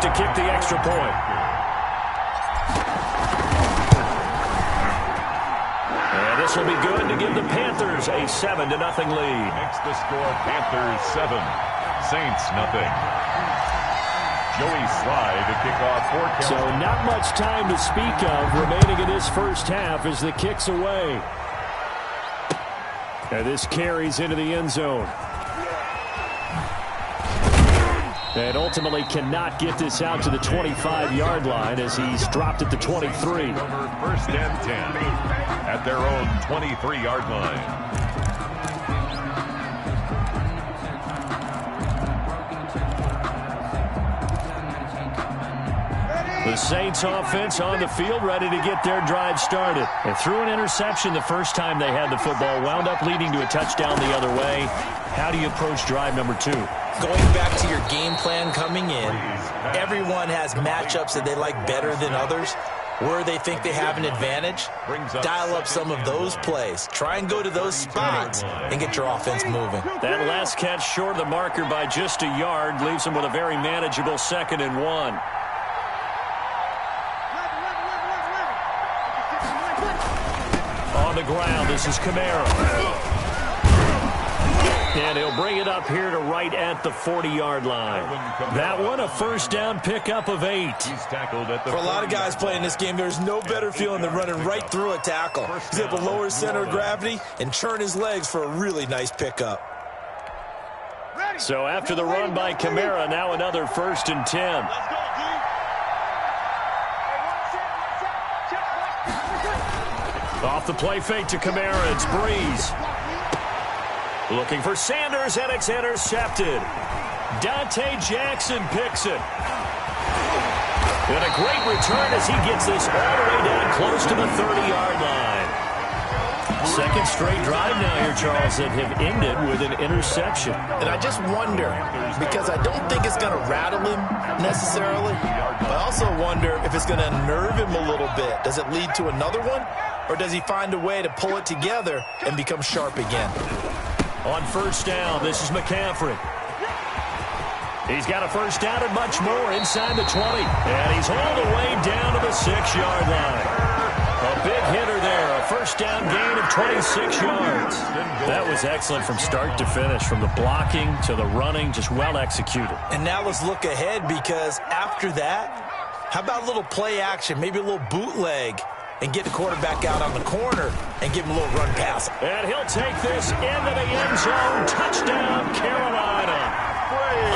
to kick the extra point. And this will be good to give the Panthers a 7-0 lead. Makes the score Panthers 7, Saints 0. Joey Sly to kick off for Carolina. So not much time to speak of remaining in this first half as the kick's away. And this carries into the end zone. And ultimately cannot get this out to the 25-yard line as he's dropped at the 23. First and 10 at their own 23-yard line. The Saints offense on the field, ready to get their drive started. And threw an interception the first time they had the football, wound up leading to a touchdown the other way. How do you approach drive number 2? Going back to your game plan coming in, everyone has matchups that they like better than others. Where they think they have an advantage, dial up some of those plays. Try and go to those spots and get your offense moving. That last catch short of the marker by just a yard leaves them with a very manageable 2nd and 1. On the ground, this is Kamara. And he'll bring it up here to right at the 40-yard line. That one, a first down pickup of 8. For a lot of guys playing this game, there's no better feeling than running right through a tackle. He's able to lower his center of gravity and churn his legs for a really nice pickup. So after the run by Kamara, now another 1st and 10. Off the play fake to Kamara, it's Breeze. Looking for Sanders, and it's intercepted. Dante Jackson picks it. And a great return as he gets this all the way down close to the 30-yard line. Second straight drive now here, Charles, that have ended with an interception. And I just wonder, because I don't think it's going to rattle him necessarily, but I also wonder if it's going to unnerve him a little bit. Does it lead to another one, or does he find a way to pull it together and become sharp again? On first down, this is McCaffrey. He's got a first down and much more inside the 20. And he's all the way down to the 6-yard line. A big hitter there. A first down gain of 26 yards. That was excellent from start to finish, from the blocking to the running, just well executed. And now let's look ahead, because after that, how about a little play action, maybe a little bootleg, and get the quarterback out on the corner and give him a little run pass. And he'll take this into the end zone. Touchdown, Carolina.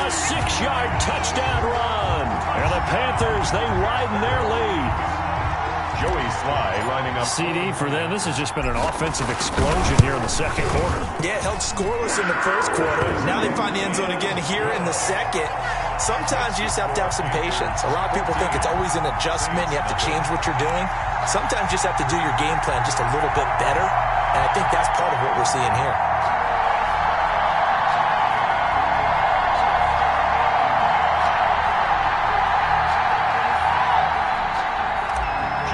A 6-yard touchdown run. And the Panthers, they widen their lead. Joey Sly lining up. CD for them. This has just been an offensive explosion here in the second quarter. Yeah, held scoreless in the first quarter. Now they find the end zone again here in the second. Sometimes you just have to have some patience. A lot of people think it's always an adjustment. You have to change what you're doing. Sometimes you just have to do your game plan just a little bit better. And I think that's part of what we're seeing here.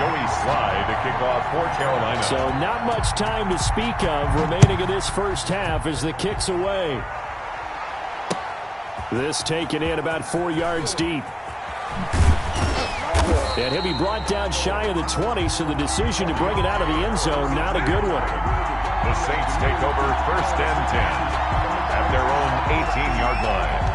Joey Sly to kick off for Carolina. So not much time to speak of remaining in this first half as the kick's away. This taken in about 4 yards deep. And he'll be brought down shy of the 20, so the decision to bring it out of the end zone, not a good one. The Saints take over first and 10 at their own 18-yard line.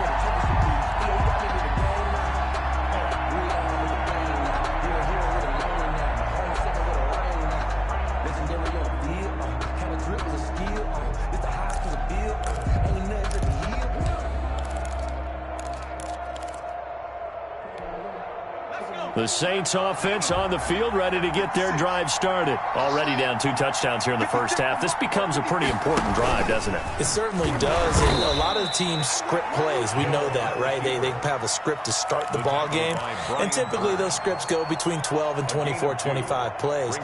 The Saints offense on the field, ready to get their drive started. Already down 2 touchdowns here in the first half. This becomes a pretty important drive, doesn't it? It certainly does. And a lot of the teams script plays. We know that, right? They have a script to start the ball game. And typically those scripts go between 12 and 24, 25 plays.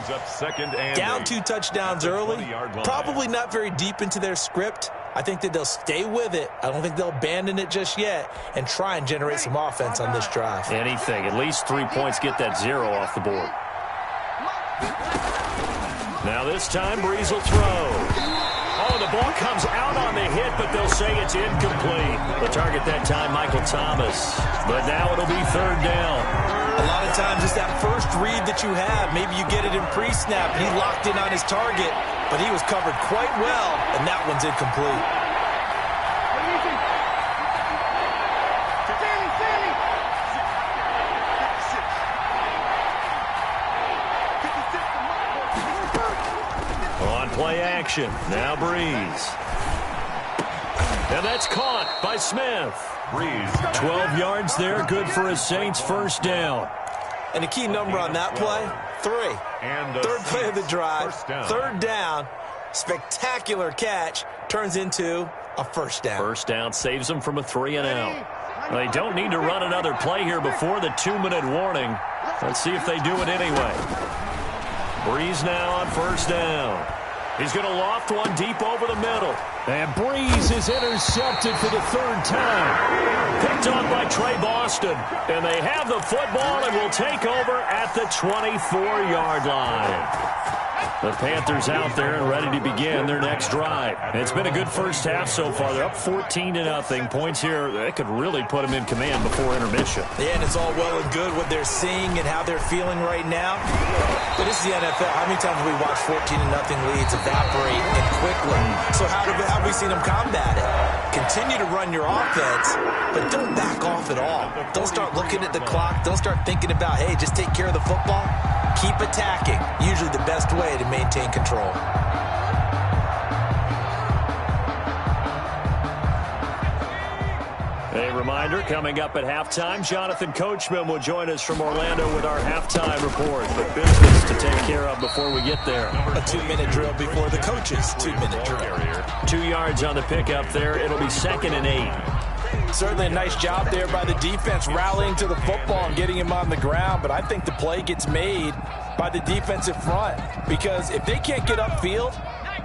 Down 2 touchdowns early. Probably not very deep into their script. I think that they'll stay with it. I don't think they'll abandon it just yet and try and generate some offense on this drive. Anything. At least 3 points, get that 0 off the board. Now this time, Breeze will throw. Oh, the ball comes out on the hit, but they'll say it's incomplete. The target that time, Michael Thomas. But now it'll be third down. A lot of times it's that first read that you have. Maybe you get it in pre-snap, and he locked in on his target, but he was covered quite well, and that one's incomplete. Play action. Now Breeze. And that's caught by Smith. Breeze. 12 yards there. Good for a Saints first down. And a key number on that play, 3. And third play of the drive. Down. Third down. Spectacular catch. Turns into a first down. First down saves them from a 3-and-out. They don't need to run another play here before the 2-minute warning. Let's see if they do it anyway. Breeze now on first down. He's going to loft one deep over the middle. And Breeze is intercepted for the third time. Picked off by Trey Boston. And they have the football and will take over at the 24-yard line. The Panthers out there and ready to begin their next drive. It's been a good first half so far. They're up 14-0. Points here, that could really put them in command before intermission. Yeah, and it's all well and good what they're seeing and how they're feeling right now. But this is the NFL. How many times have we watched 14-0 leads evaporate and quickly? So how have we seen them combat it? Continue to run your offense, but don't back off at all. Don't start looking at the clock. Don't start thinking about, hey, just take care of the football. Keep attacking. Usually the best way to maintain control. A reminder, coming up at halftime, Jonathan Coachman will join us from Orlando with our halftime report. But business to take care of before we get there. A 2-minute drill before the coaches' 2-minute drill. 2 yards on the pickup there. It'll be 2nd and 8. Certainly a nice job there by the defense rallying to the football and getting him on the ground. But I think the play gets made by the defensive front. Because if they can't get upfield,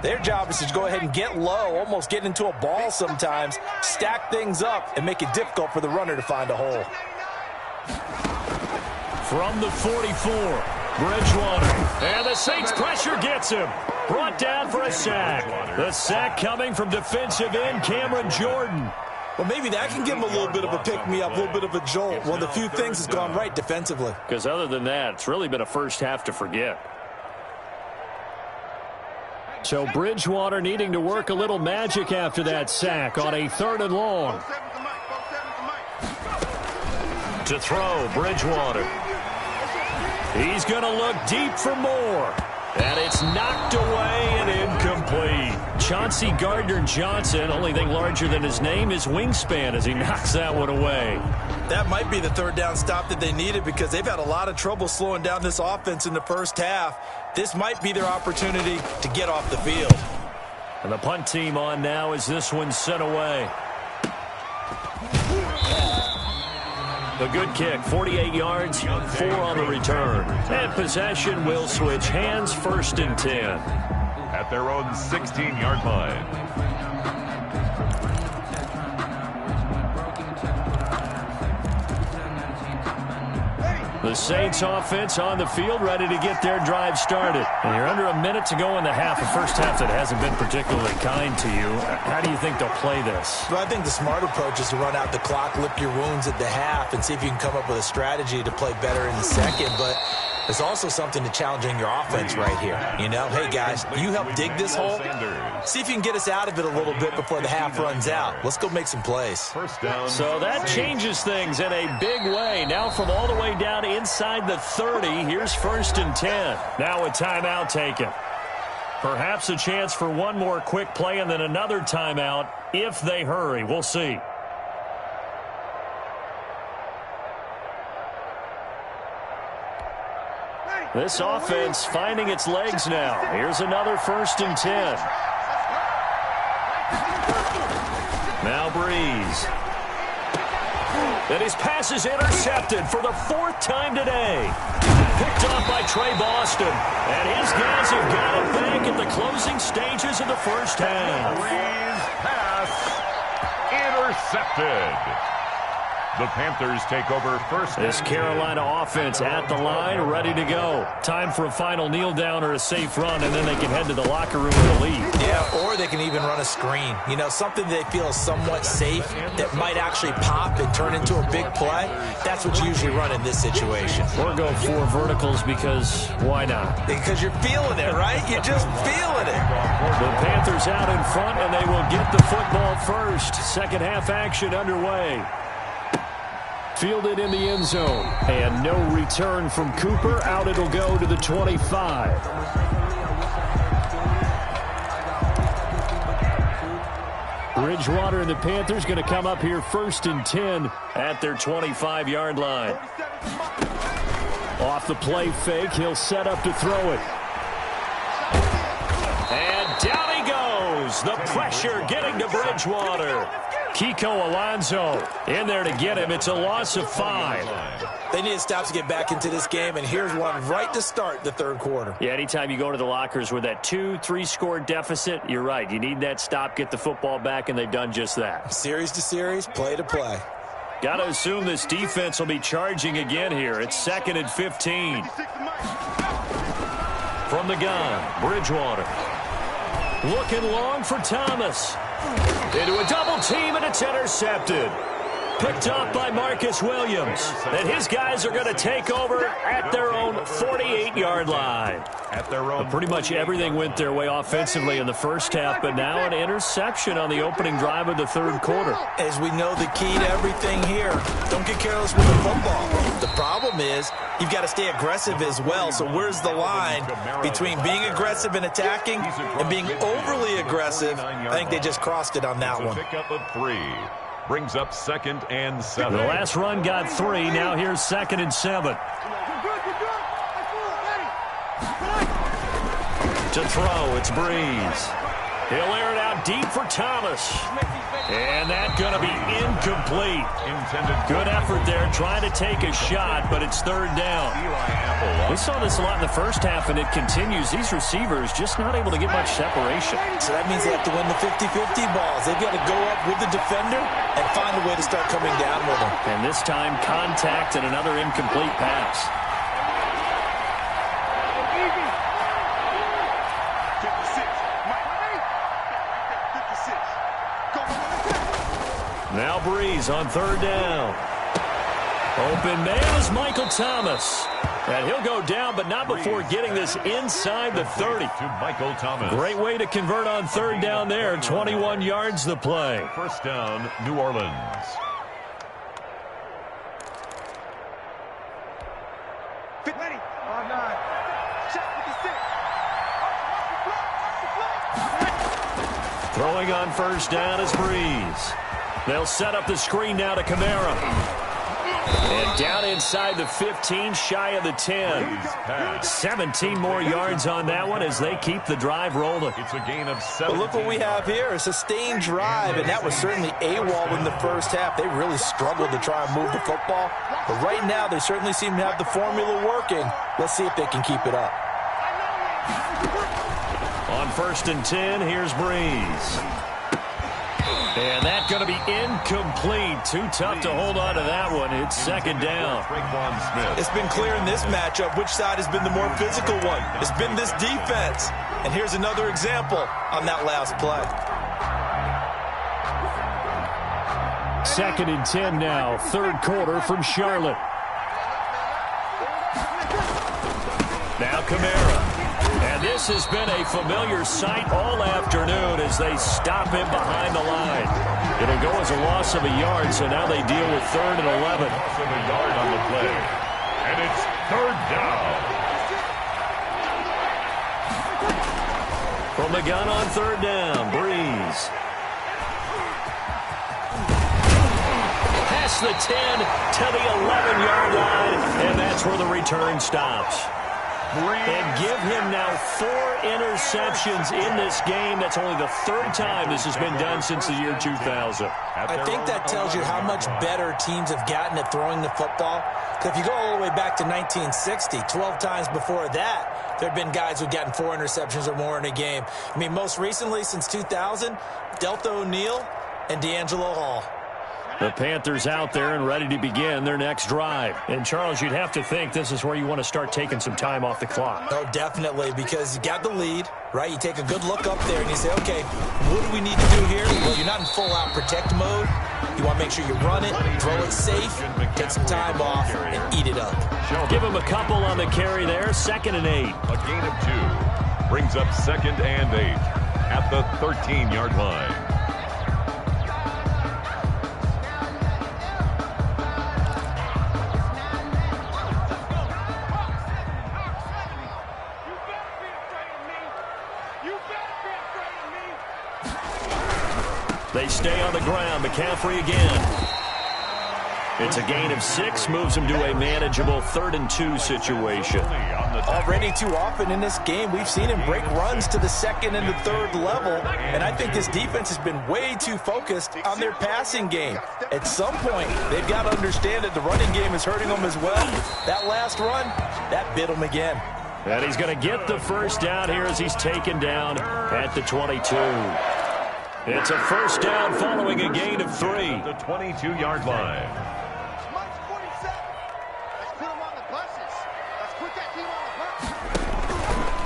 their job is to go ahead and get low, almost get into a ball sometimes, stack things up, and make it difficult for the runner to find a hole. From the 44, Bridgewater. And the Saints pressure gets him. Brought down for a sack. The sack coming from defensive end Cameron Jordan. Well, maybe that can give him a little bit of a pick-me-up, a little bit of a jolt. One of the few things has gone right defensively. Because other than that, it's really been a first half to forget. So Bridgewater needing to work a little magic after that sack on a 3rd and long. To throw, Bridgewater. He's going to look deep for more. And it's knocked away and incomplete. Chauncey Gardner-Johnson, only thing larger than his name is wingspan as he knocks that one away. That might be the third down stop that they needed because they've had a lot of trouble slowing down this offense in the first half. This might be their opportunity to get off the field. And the punt team on now as this one's sent away. A good kick, 48 yards, 4 on the return. And possession will switch hands, 1st and 10. At their own 16-yard line. The Saints offense on the field ready to get their drive started. And you're under a minute to go in the half. A first half that hasn't been particularly kind to you. How do you think they'll play this? Well, I think the smart approach is to run out the clock, lick your wounds at the half, and see if you can come up with a strategy to play better in the second. But there's also something to challenging your offense right here. You know, hey, guys, you help dig this hole. See if you can get us out of it a little bit before the half runs out. Let's go make some plays. So that changes things in a big way. Now from all the way down inside the 30, here's 1st and 10. Now a timeout taken. Perhaps a chance for one more quick play and then another timeout if they hurry. We'll see. This offense finding its legs now. Here's another 1st and 10. Now Breeze. And his pass is intercepted for the 4th time today. Picked off by Trey Boston. And his guys have got it back at the closing stages of the first half. Breeze pass intercepted. The Panthers take over first. This Carolina offense at the line, ready to go. Time for a final kneel down or a safe run, and then they can head to the locker room with a lead. Yeah, or they can even run a screen. You know, something they feel is somewhat safe that might actually pop and turn into a big play. That's what you usually run in this situation. Or go 4 verticals because why not? Because you're feeling it, right? You're just feeling it. The Panthers out in front, and they will get the football first. Second half action underway. Fielded in the end zone. And no return from Cooper. Out it'll go to the 25. Bridgewater and the Panthers going to come up here 1st and 10 at their 25-yard line. Off the play fake, he'll set up to throw it. And down he goes. The pressure getting to Bridgewater. Kiko Alonso in there to get him. It's a loss of 5. They need to stop to get back into this game, and here's one right to start the third quarter. Yeah, anytime you go to the lockers with that 2-3 score deficit, you're right. You need that stop, get the football back, and they've done just that. Series to series, play to play. Got to assume this defense will be charging again here. It's 2nd and 15. From the gun, Bridgewater. Looking long for Thomas. Into a double team, and it's intercepted. Picked up by Marcus Williams. And his guys are going to take over at their own 48-yard line. Pretty much everything went their way offensively in the first half, but now an interception on the opening drive of the third quarter. As we know, the key to everything here, don't get careless with the football. The problem is you've got to stay aggressive as well. So where's the line between being aggressive and attacking and being overly aggressive? I think they just crossed it on that one. Pick up of 3. Brings up 2nd and 7. The last run got 3. Now here's 2nd and 7. To throw, it's Breeze. He'll air it out deep for Thomas. And that's going to be incomplete. Good effort there, trying to take a shot, but it's 3rd down. We saw this a lot in the first half, and it continues. These receivers just not able to get much separation. So that means they have to win the 50-50 balls. They've got to go up with the defender and find a way to start coming down with them. And this time, contact and another incomplete pass. Now Breeze on 3rd down. Open man is Michael Thomas. And he'll go down, but not before getting this inside the 30. To Michael Thomas. Great way to convert on 3rd down there. 21 yards the play. First down, New Orleans. Throwing on 1st down is Breeze. They'll set up the screen now to Kamara. And down inside the 15, shy of the 10. 17 more yards on that one as they keep the drive rolling. It's a gain of 7. But look what we have here, a sustained drive, and that was certainly AWOL in the first half. They really struggled to try and move the football. But right now, they certainly seem to have the formula working. Let's see if they can keep it up. On 1st and 10, here's Breeze. And that's going to be incomplete. Too tough to hold on to that one. It's 2nd down. It's been clear in this matchup which side has been the more physical one. It's been this defense. And here's another example on that last play. 2nd and 10 now. 3rd quarter from Charlotte. Now Kamara. And this has been a familiar sight all afternoon as they stop him behind the line. It'll go as a loss of a yard, so now they deal with 3rd and 11. Loss of a yard on the play. And it's 3rd down. From the gun on 3rd down, Breeze. Past the 10 to the 11-yard line, and that's where the return stops. And give him now 4 interceptions in this game. That's only the 3rd time this has been done since the year 2000. I think that tells you how much better teams have gotten at throwing the football. Because if you go all the way back to 1960, 12 times before that, there have been guys who've gotten 4 interceptions or more in a game. I mean, most recently, since 2000, Delta O'Neal and D'Angelo Hall. The Panthers out there and ready to begin their next drive. And, Charles, you'd have to think this is where you want to start taking some time off the clock. Oh, definitely, because you got the lead, right? You take a good look up there and you say, okay, what do we need to do here? Well, you're not in full-out protect mode. You want to make sure you run it, throw it safe, take some time off, and eat it up. Give him a couple on the carry there, 2nd and 8. A gain of 2 brings up 2nd and 8 at the 13-yard line. They stay on the ground. McCaffrey again. It's a gain of 6, moves him to a manageable 3rd and 2 situation. Already too often in this game, we've seen him break runs to the 2nd and the 3rd level, and I think this defense has been way too focused on their passing game. At some point, they've got to understand that the running game is hurting them as well. That last run, that bit him again. And he's going to get the first down here as he's taken down at the 22. It's a first down following a gain of 3. The 22-yard line.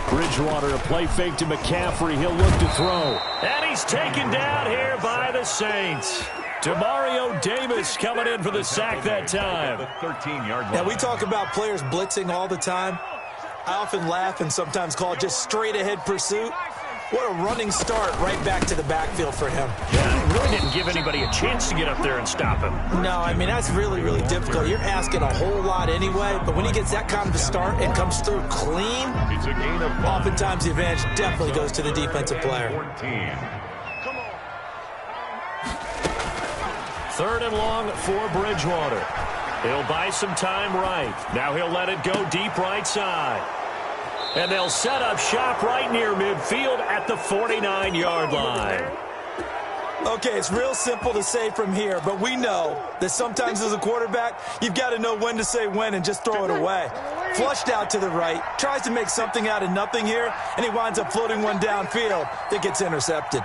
Bridgewater, a play fake to McCaffrey. He'll look to throw. And he's taken down here by the Saints. Demario Davis coming in for the sack that time. The 13-yard line. Now, we talk about players blitzing all the time. I often laugh and sometimes call it just straight-ahead pursuit. What a running start right back to the backfield for him. Yeah, he really didn't give anybody a chance to get up there and stop him. No, I mean, that's really, really difficult. You're asking a whole lot anyway, but when he gets that kind of a start and comes through clean, it's a gain of 5. Oftentimes the advantage definitely goes to the defensive player. 14. 3rd and long for Bridgewater. He'll buy some time right. Now he'll let it go deep right side. And they'll set up shop right near midfield at the 49-yard line. Okay, it's real simple to say from here, but we know that sometimes as a quarterback, you've got to know when to say when and just throw it away. Flushed out to the right, tries to make something out of nothing here, and he winds up floating one downfield that gets intercepted.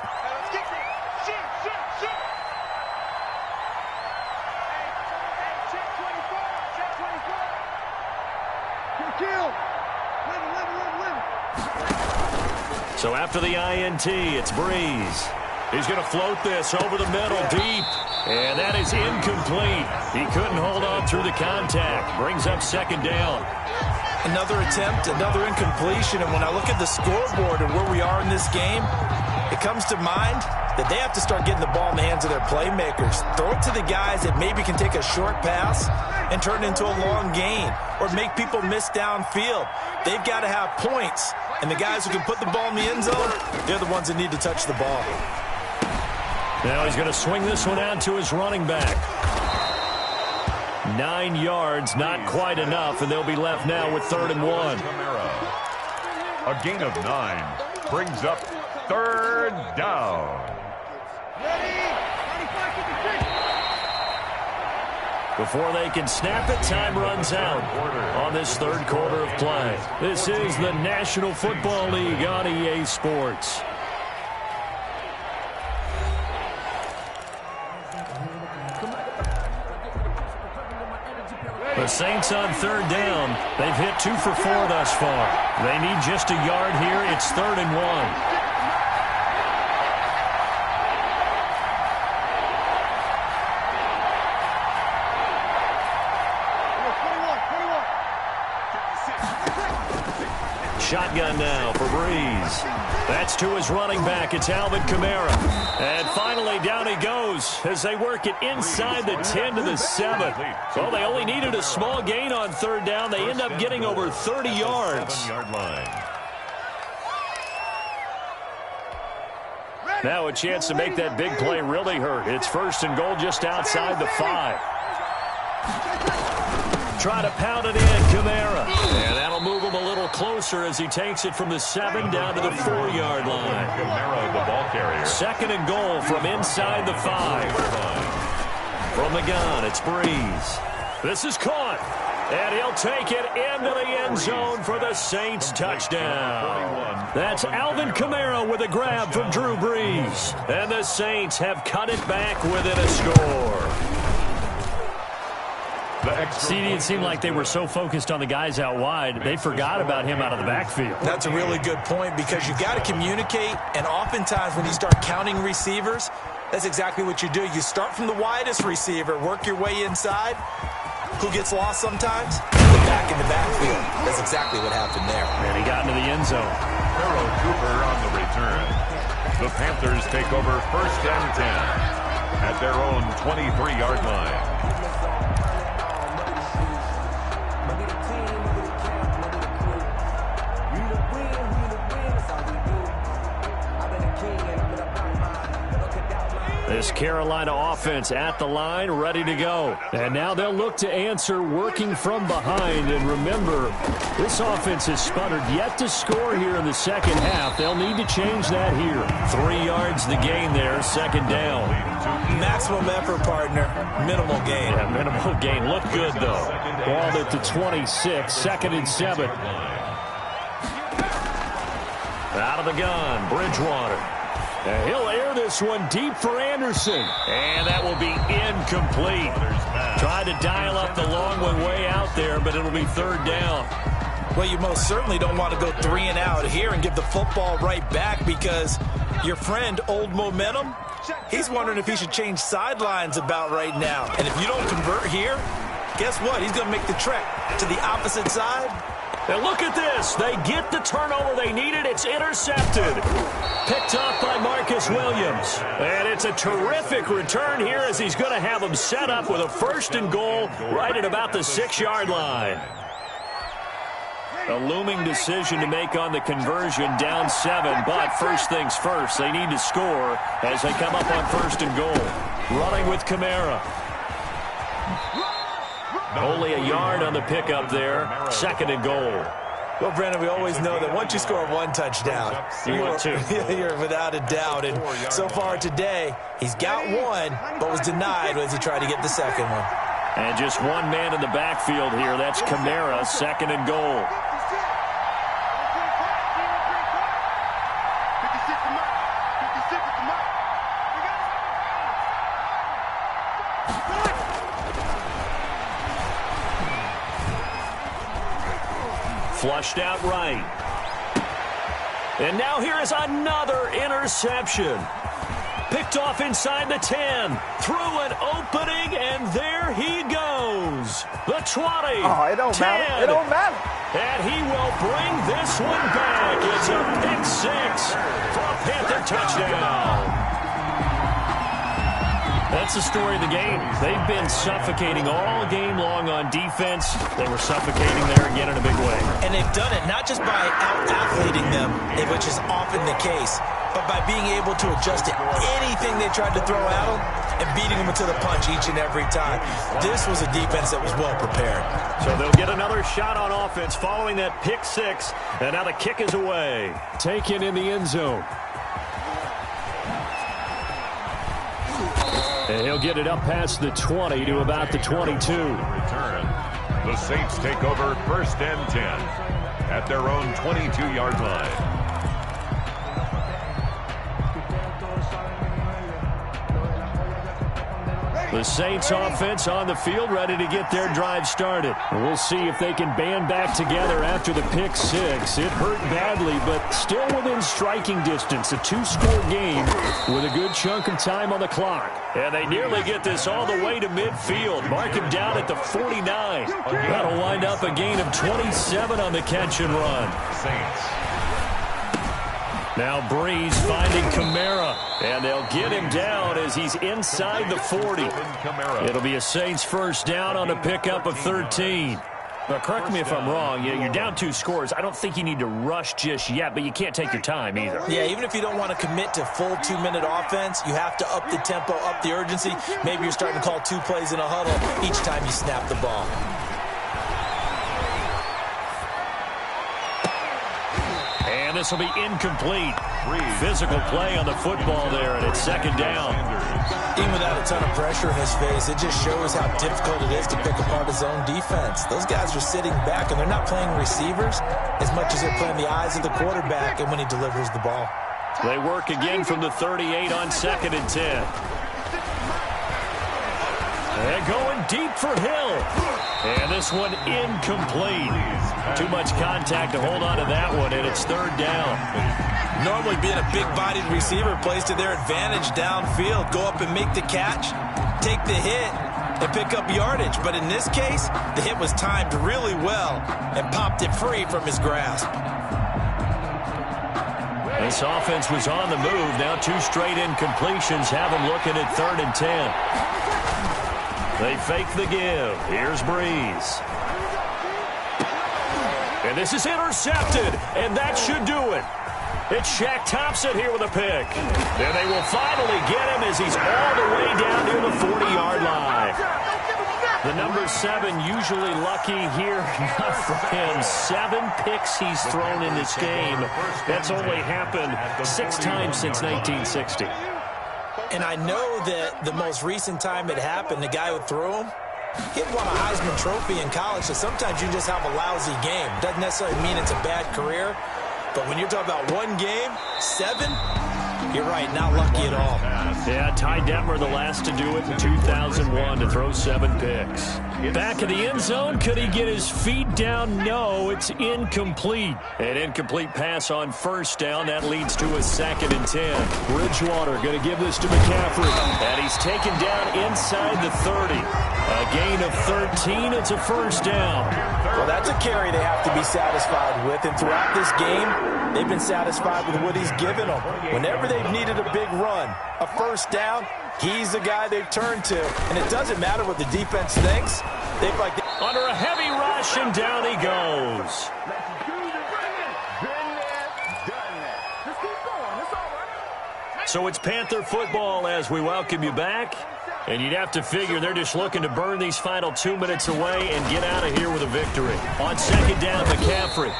So after the INT, it's Breeze. He's going to float this over the middle deep. And that is incomplete. He couldn't hold on through the contact. Brings up 2nd down. Another attempt, another incompletion. And when I look at the scoreboard and where we are in this game, it comes to mind that they have to start getting the ball in the hands of their playmakers. Throw it to the guys that maybe can take a short pass and turn it into a long gain or make people miss downfield. They've got to have points. And the guys who can put the ball in the end zone, they're the ones that need to touch the ball. Now he's going to swing this one out to his running back. 9 yards, not quite enough, and they'll be left now with 3rd and 1. A gain of 9 brings up 3rd down. Before they can snap it, time runs out on this 3rd quarter of play. This is the National Football League on EA Sports. The Saints on 3rd down. They've hit 2 for 4 thus far. They need just a yard here. It's 3rd and 1. Shotgun now for Breeze. That's to his running back. It's Alvin Kamara. And finally, down he goes as they work it inside the 10 to the 7. Well, they only needed a small gain on 3rd down. They end up getting over 30 yards. 7-yard line. Now a chance to make that big play really hurt. It's 1st and goal just outside the 5. Try to pound it in, Kamara. And that'll move him a little closer as he takes it from the 7 down to the 4-yard line. Kamara, the ball carrier. 2nd and goal from inside the 5. From the gun, it's Breeze. This is caught. And he'll take it into the end zone for the Saints touchdown. That's Alvin Kamara with a grab from Drew Brees. And the Saints have cut it back within a score. CD, it seemed like they were so focused on the guys out wide, they forgot about him out of the backfield. That's a really good point because you got to communicate, and oftentimes when you start counting receivers, that's exactly what you do. You start from the widest receiver, work your way inside. Who gets lost sometimes? The back in the backfield. That's exactly what happened there. And he got into the end zone. Pharaoh Cooper on the return. The Panthers take over 1st and 10 at their own 23-yard line. This Carolina offense at the line, ready to go. And now they'll look to answer working from behind. And remember, this offense has sputtered yet to score here in the second half. They'll need to change that here. 3 yards the gain there, 2nd down. Maximum effort, partner. Minimal gain. Yeah, minimal gain. Looked good, though. Ball at the 26, 2nd and 7. Out of the gun, Bridgewater. And he'll air this one deep for Anderson. And that will be incomplete. Tried to dial up the long one way out there, but it'll be 3rd down. Well, you most certainly don't want to go 3 and out here and give the football right back because your friend, Old Momentum, he's wondering if he should change sidelines about right now. And if you don't convert here, guess what? He's going to make the trek to the opposite side. And look at this. They get the turnover they needed. It's intercepted. Picked off by Marcus Williams. And it's a terrific return here as he's going to have them set up with a 1st and goal right at about the 6-yard line. A looming decision to make on the conversion, down 7. But first things first, they need to score as they come up on 1st and goal. Running with Kamara. Only a yard on the pickup there. 2nd and goal. Well, Brandon, we always know that once you score 1 touchdown, you're without a doubt. And so far today, he's got 1, but was denied as he tried to get the 2nd one. And just 1 man in the backfield here. That's Kamara, 2nd and goal. Flushed out right. And now here is another interception. Picked off inside the 10. Through an opening, and there he goes. The 20. Oh, it don't 10, matter. It don't matter. And he will bring this one back. It's a pick 6 for a Panther touchdown. That's the story of the game. They've been suffocating all game long on defense. They were suffocating there again in a big way. And they've done it not just by out-athleting them, which is often the case, but by being able to adjust to anything they tried to throw at them and beating them to the punch each and every time. This was a defense that was well prepared. So they'll get another shot on offense following that pick 6, and now the kick is away. Taken in the end zone. And he'll get it up past the 20 to about the 22. Return. The Saints take over 1st and 10 at their own 22-yard line. The Saints offense on the field, ready to get their drive started. And we'll see if they can band back together after the pick 6. It hurt badly, but still within striking distance. A 2-score game with a good chunk of time on the clock. And they nearly get this all the way to midfield. Mark him down at the 49. That'll wind up a gain of 27 on the catch and run. Saints. Now Breeze finding Kamara, and they'll get him down as he's inside the 40. It'll be a Saints 1st down on a pickup of 13. Now, correct me if I'm wrong. You're down 2 scores. I don't think you need to rush just yet, but you can't take your time either. Yeah, even if you don't want to commit to full 2-minute offense, you have to up the tempo, up the urgency. Maybe you're starting to call 2 plays in a huddle each time you snap the ball. And this will be incomplete. Physical play on the football there, and it's 2nd down. Even without a ton of pressure in his face, it just shows how difficult it is to pick apart his own defense. Those guys are sitting back, and they're not playing receivers as much as they're playing the eyes of the quarterback and when he delivers the ball. They work again from the 38 on 2nd and 10. And going deep for Hill. this one incomplete. Too much contact to hold on to that one, and it's third down. Normally being a big-bodied receiver plays to their advantage downfield. Go up and make the catch, take the hit, and pick up yardage. But in this case, the hit was timed really well and popped it free from his grasp. This offense was on the move. Now 2 straight incompletions have them looking at 3rd and 10. They fake the give. Here's Breeze. And this is intercepted, and that should do it. It's Shaq Thompson here with a pick. And they will finally get him as he's all the way down near the 40-yard line. The number 7 usually lucky here, not for him. 7 picks he's thrown in this game. That's only happened 6 times since 1960. And I know that the most recent time it happened, the guy who threw him, he won a Heisman Trophy in college, so sometimes you just have a lousy game. Doesn't necessarily mean it's a bad career, but when you're talking about one game, 7, you're right, not lucky at all. Yeah, Ty Detmer, the last to do it in 2001, to throw 7 picks. Back in the end zone, could he get his feet down? No, it's incomplete. An incomplete pass on first down. That leads to a 2nd and 10. Bridgewater going to give this to McCaffrey. And he's taken down inside the 30. A gain of 13. It's a first down. Well, that's a carry they have to be satisfied with. And throughout this game, they've been satisfied with what he's given them. Whenever they've needed a big run, a first down, he's the guy they've turned to. And it doesn't matter what the defense thinks. They've under a heavy rush, and down he goes. So it's Panther football as we welcome you back. And you'd have to figure they're just looking to burn these final 2 minutes away and get out of here with a victory. On 2nd down, McCaffrey.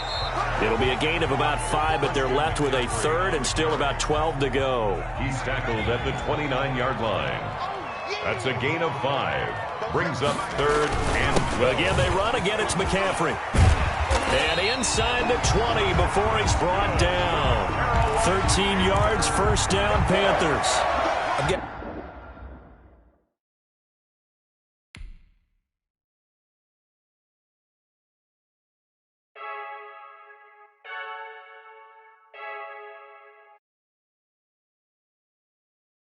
It'll be a gain of about 5, but they're left with a 3rd and still about 12 to go. He's tackled at the 29-yard line. That's a gain of 5. Brings up 3rd and 12. Again, they run. Again, it's McCaffrey. And inside the 20 before he's brought down. 13 yards, first down, Panthers. Again.